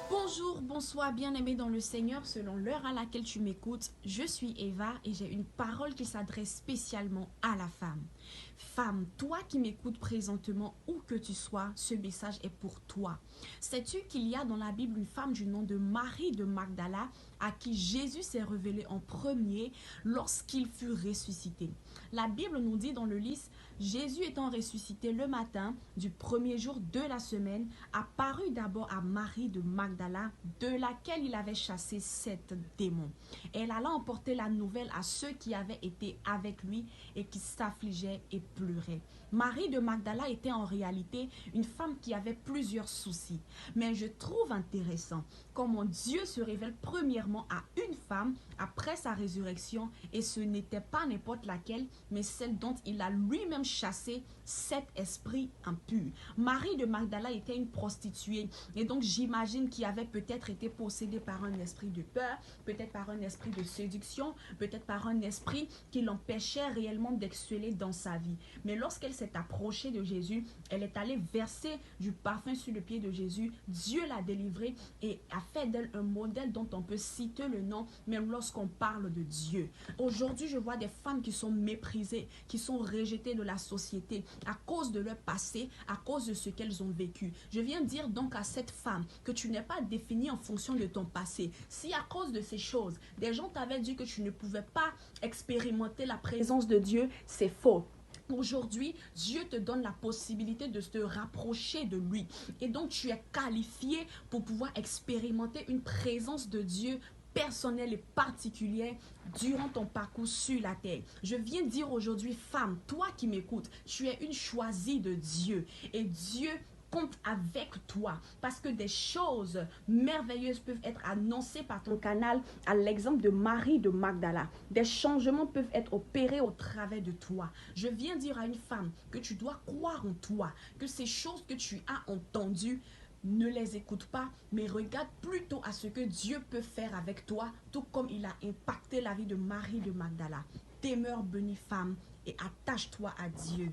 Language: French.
Bonjour, bonsoir, bien-aimé dans le Seigneur, selon l'heure à laquelle tu m'écoutes, je suis Eva et j'ai une parole qui s'adresse spécialement à la femme. Femme, toi qui m'écoutes présentement, où que tu sois, ce message est pour toi. Sais-tu qu'il y a dans la Bible une femme du nom de Marie de Magdala à qui Jésus s'est révélé en premier lorsqu'il fut ressuscité? La Bible nous dit dans le livre, Jésus étant ressuscité le matin du premier jour de la semaine, apparut d'abord à Marie de Magdala, de laquelle il avait chassé 7 démons. Elle alla emporter la nouvelle à ceux qui avaient été avec lui et qui s'affligeaient et pleuraient. Marie de Magdala était en réalité une femme qui avait plusieurs soucis. Mais je trouve intéressant comment Dieu se révèle premièrement à une femme après sa résurrection, et ce n'était pas n'importe laquelle, mais celle dont il a lui-même chassé 7 esprits impurs. Marie de Magdala était une prostituée, et donc j'imagine qu'il avait peut-être été possédée par un esprit de peur, peut-être par un esprit de séduction, peut-être par un esprit qui l'empêchait réellement d'exceller dans sa vie. Mais lorsqu'elle s'est approchée de Jésus, elle est allée verser du parfum sur le pied de Jésus. Dieu l'a délivrée et a fait d'elle un modèle dont on peut citer le nom même lorsqu'on parle de Dieu. Aujourd'hui, je vois des femmes qui sont méprisées, qui sont rejetées de la société à cause de leur passé, à cause de ce qu'elles ont vécu. Je viens dire donc à cette femme que tu n'es pas définie en fonction de ton passé. Si à cause de ces choses, des gens t'avaient dit que tu ne pouvais pas expérimenter la présence de Dieu, c'est faux. Aujourd'hui, Dieu te donne la possibilité de te rapprocher de lui. Et donc, tu es qualifié pour pouvoir expérimenter une présence de Dieu personnelle et particulière durant ton parcours sur la terre. Je viens dire aujourd'hui, femme, toi qui m'écoutes, tu es une choisie de Dieu. Et Dieu compte avec toi parce que des choses merveilleuses peuvent être annoncées par ton canal, à l'exemple de Marie de Magdala. Des changements peuvent être opérés au travers de toi. Je viens dire à une femme que tu dois croire en toi, que ces choses que tu as entendues, ne les écoute pas, mais regarde plutôt à ce que Dieu peut faire avec toi, tout comme il a impacté la vie de Marie de Magdala. Demeure bénie, femme, et attache-toi à Dieu.